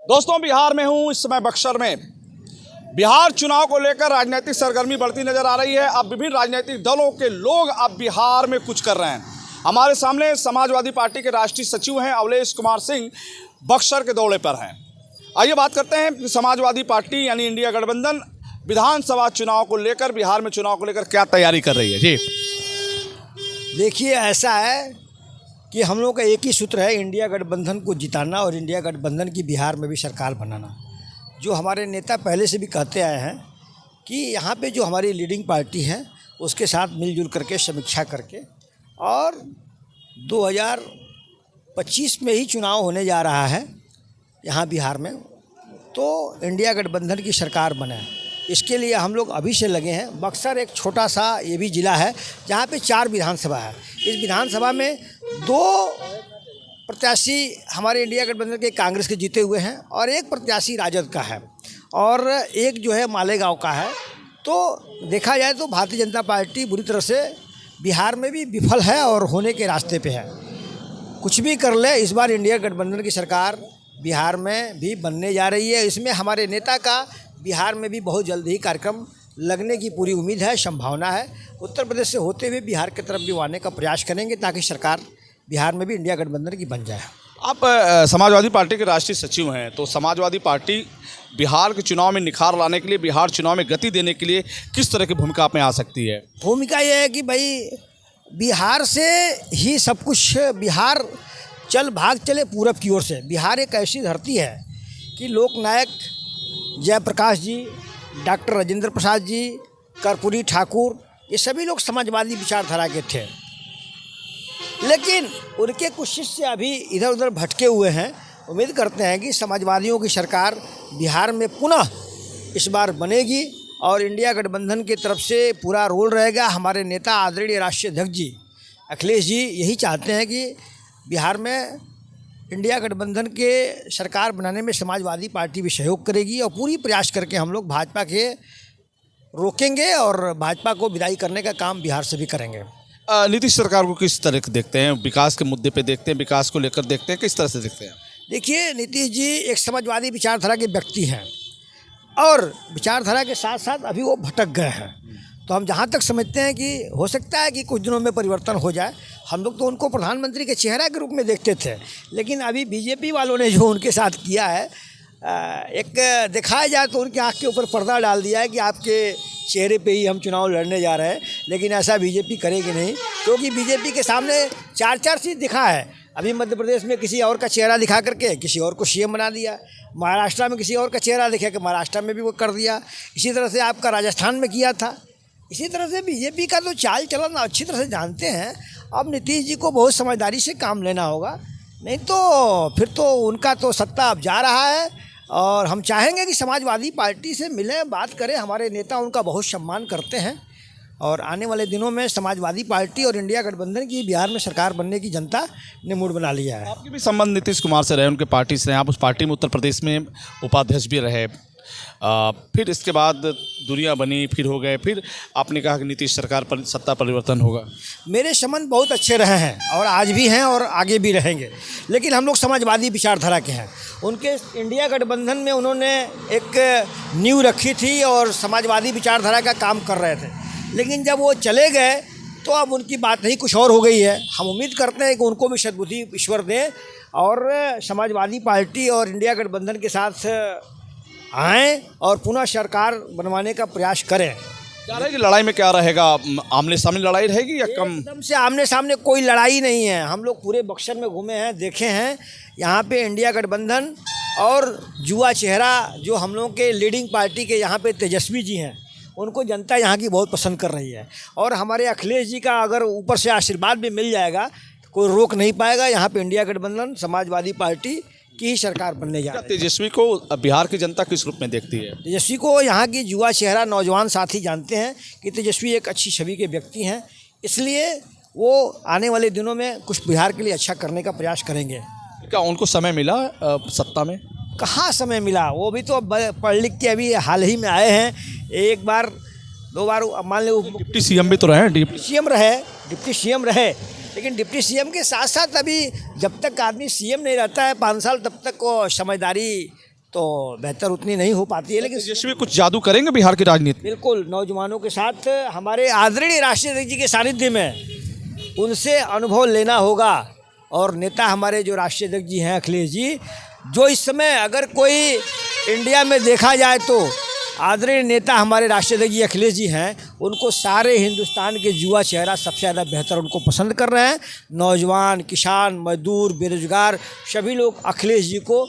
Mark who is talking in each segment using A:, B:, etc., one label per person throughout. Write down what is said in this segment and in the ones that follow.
A: दोस्तों, बिहार में हूँ इस समय बक्सर में। बिहार चुनाव को लेकर राजनीतिक सरगर्मी बढ़ती नजर आ रही है। अब विभिन्न राजनीतिक दलों के लोग अब बिहार में कुछ कर रहे हैं। हमारे सामने समाजवादी पार्टी के राष्ट्रीय सचिव हैं अवलेश कुमार सिंह, बक्सर के दौरे पर हैं। आइए बात करते हैं कि समाजवादी पार्टी यानी इंडिया गठबंधन विधानसभा चुनाव को लेकर, बिहार में चुनाव को लेकर क्या तैयारी कर रही है। जी
B: देखिए, ऐसा है कि हम लोग का एक ही सूत्र है, इंडिया गठबंधन को जिताना और इंडिया गठबंधन की बिहार में भी सरकार बनाना। जो हमारे नेता पहले से भी कहते आए हैं कि यहाँ पे जो हमारी लीडिंग पार्टी है उसके साथ मिलजुल करके समीक्षा करके और 2025 में ही चुनाव होने जा रहा है यहाँ बिहार में, तो इंडिया गठबंधन की सरकार बने। इसके लिए हम लोग अभी से लगे हैं। बक्सर एक छोटा सा ये भी ज़िला है जहाँ पे 4 विधानसभा है। इस विधानसभा में 2 प्रत्याशी हमारे इंडिया गठबंधन के कांग्रेस के जीते हुए हैं और 1 प्रत्याशी राजद का है और 1 जो है मालेगांव का है। तो देखा जाए तो भारतीय जनता पार्टी बुरी तरह से बिहार में भी विफल है और होने के रास्ते पे है। कुछ भी कर ले, इस बार इंडिया गठबंधन की सरकार बिहार में भी बनने जा रही है। इसमें हमारे नेता का बिहार में भी बहुत जल्द ही कार्यक्रम लगने की पूरी उम्मीद है, संभावना है। उत्तर प्रदेश से होते हुए बिहार की तरफ भी आने का प्रयास करेंगे ताकि सरकार बिहार में भी इंडिया गठबंधन की बन जाए।
A: आप समाजवादी पार्टी के राष्ट्रीय सचिव हैं, तो समाजवादी पार्टी बिहार के चुनाव में निखार लाने के लिए, बिहार चुनाव में गति देने के लिए किस तरह की भूमिका आप में आ सकती है?
B: भूमिका ये है कि भाई बिहार से ही सब कुछ, बिहार चल भाग चले पूरब की ओर से। बिहार एक ऐसी धरती है कि लोकनायक जयप्रकाश जी, डॉक्टर राजेंद्र प्रसाद जी, कर्पूरी ठाकुर, ये सभी लोग समाजवादी विचारधारा के थे, लेकिन उनके कुछ शिष्य अभी इधर उधर भटके हुए हैं। उम्मीद करते हैं कि समाजवादियों की सरकार बिहार में पुनः इस बार बनेगी और इंडिया गठबंधन की तरफ से पूरा रोल रहेगा। हमारे नेता आदरणीय राष्ट्रीय अध्यक्ष जी अखिलेश जी यही चाहते हैं कि बिहार में इंडिया गठबंधन के सरकार बनाने में समाजवादी पार्टी भी सहयोग करेगी और पूरी प्रयास करके हम लोग भाजपा के रोकेंगे और भाजपा को विदाई करने का काम बिहार से भी करेंगे।
A: नीतीश सरकार को किस तरह के देखते हैं? विकास के मुद्दे पे देखते हैं, विकास को लेकर देखते हैं, किस तरह से देखते हैं?
B: देखिए, नीतीश जी एक समाजवादी विचारधारा के व्यक्ति हैं और विचारधारा के साथ साथ अभी वो भटक गए हैं। तो हम जहाँ तक समझते हैं कि हो सकता है कि कुछ दिनों में परिवर्तन हो जाए। हम लोग तो उनको प्रधानमंत्री के चेहरा के रूप में देखते थे, लेकिन अभी बीजेपी वालों ने जो उनके साथ किया है, एक दिखाया जाए तो उनकी आँख के ऊपर पर्दा डाल दिया है कि आपके चेहरे पे ही हम चुनाव लड़ने जा रहे हैं। लेकिन ऐसा बीजेपी करेगी नहीं, क्योंकि बीजेपी के सामने 4 सीट दिखा है। अभी मध्य प्रदेश में किसी और का चेहरा दिखा करके किसी और को सीएम बना दिया, महाराष्ट्र में किसी और का चेहरा दिखा के महाराष्ट्र में भी वो कर दिया। इसी तरह से आपका राजस्थान में किया था। इसी तरह से बीजेपी का तो चाल चलन अच्छी तरह से जानते हैं। अब नीतीश जी को बहुत समझदारी से काम लेना होगा, नहीं तो फिर तो उनका तो सत्ता अब जा रहा है। और हम चाहेंगे कि समाजवादी पार्टी से मिलें, बात करें। हमारे नेता उनका बहुत सम्मान करते हैं और आने वाले दिनों में समाजवादी पार्टी और इंडिया गठबंधन की बिहार में सरकार बनने की जनता ने मूड बना लिया है।
A: आपके भी संबंध नीतीश कुमार से रहे, उनके पार्टी से रहे। आप उस पार्टी में उत्तर प्रदेश में उपाध्यक्ष भी रहे, फिर इसके बाद दुनिया बनी, फिर हो गए, फिर आपने कहा कि नीतीश सरकार पर सत्ता परिवर्तन होगा।
B: मेरे संबंध बहुत अच्छे रहे हैं और आज भी हैं और आगे भी रहेंगे, लेकिन हम लोग समाजवादी विचारधारा के हैं। उनके इंडिया गठबंधन में उन्होंने एक नींव रखी थी और समाजवादी विचारधारा का काम कर रहे थे, लेकिन जब वो चले गए तो अब उनकी बात ही कुछ और हो गई है। हम उम्मीद करते हैं कि उनको भी सद्बुद्धि ईश्वर दें और समाजवादी पार्टी और इंडिया गठबंधन के साथ आएँ और पुनः सरकार बनवाने का प्रयास करें।
A: क्या रहेगी लड़ाई में? क्या रहेगा? आमने सामने लड़ाई रहेगी या कम?
B: एकदम से आमने सामने कोई लड़ाई नहीं है। हम लोग पूरे बक्सर में घूमे हैं, देखे हैं। यहाँ पे इंडिया गठबंधन और युवा चेहरा जो हम लोग के लीडिंग पार्टी के यहाँ पे तेजस्वी जी हैं, उनको जनता यहाँ की बहुत पसंद कर रही है। और हमारे अखिलेश जी का अगर ऊपर से आशीर्वाद भी मिल जाएगा तो कोई रोक नहीं पाएगा। यहाँ पे इंडिया गठबंधन समाजवादी पार्टी की ही सरकार बनने जा रही है।
A: तेजस्वी को बिहार की जनता किस रूप में देखती है?
B: तेजस्वी को यहाँ की युवा चेहरा, नौजवान साथी जानते हैं कि तेजस्वी एक अच्छी छवि के व्यक्ति हैं, इसलिए वो आने वाले दिनों में कुछ बिहार के लिए अच्छा करने का प्रयास करेंगे।
A: क्या उनको समय मिला सत्ता में?
B: कहाँ समय मिला? वो भी तो पढ़ लिख के अभी हाल ही में आए हैं। 1 बार 2 बार मान लो
A: डिप्टी सीएम भी तो रहे,
B: डिप्टी सीएम रहे, लेकिन डिप्टी सीएम के साथ साथ अभी जब तक आदमी सीएम नहीं रहता है 5 साल, तब तक वो समझदारी तो बेहतर उतनी नहीं हो पाती है, लेकिन
A: तेजस्वी कुछ जादू करेंगे बिहार की राजनीति में?
B: बिल्कुल नौजवानों के साथ हमारे आदरणीय राष्ट्रीय अध्यक्ष जी के सानिध्य में उनसे अनुभव लेना होगा। और नेता हमारे जो राष्ट्रीय अध्यक्ष जी हैं अखिलेश जी, जो इस समय अगर कोई इंडिया में देखा जाए तो आदरणीय नेता हमारे राष्ट्रीय अध्यक्ष जी अखिलेश जी हैं, उनको सारे हिंदुस्तान के युवा चेहरा सबसे ज़्यादा बेहतर उनको पसंद कर रहे हैं। नौजवान, किसान, मजदूर, बेरोजगार सभी लोग अखिलेश जी को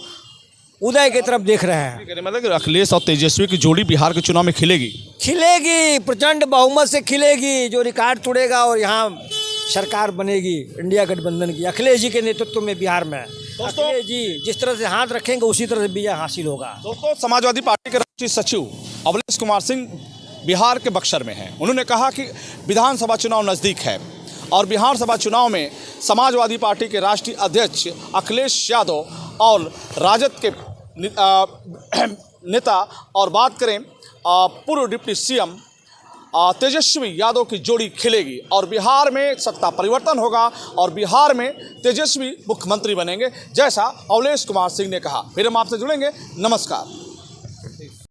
B: उदय की तरफ देख रहे हैं।
A: मतलब कि अखिलेश और तेजस्वी की जोड़ी बिहार के चुनाव में खिलेगी?
B: खिलेगी, प्रचंड बहुमत से खिलेगी, जो रिकॉर्ड तोड़ेगा और यहाँ सरकार बनेगी इंडिया गठबंधन की अखिलेश जी के नेतृत्व में बिहार में। अखिलेश जी जिस तरह से हाथ रखेंगे उसी तरह से विजय हासिल होगा।
A: दोस्तों, समाजवादी पार्टी के राष्ट्रीय सचिव अवलेश कुमार सिंह बिहार के बक्सर में हैं। उन्होंने कहा कि विधानसभा चुनाव नज़दीक है और विधानसभा चुनाव में समाजवादी पार्टी के राष्ट्रीय अध्यक्ष अखिलेश यादव और राजद के नेता और बात करें पूर्व डिप्टी सीएम तेजस्वी यादव की जोड़ी खिलेगी और बिहार में सत्ता परिवर्तन होगा और बिहार में तेजस्वी मुख्यमंत्री बनेंगे, जैसा अवलेश कुमार सिंह ने कहा। फिर हम आपसे जुड़ेंगे। नमस्कार।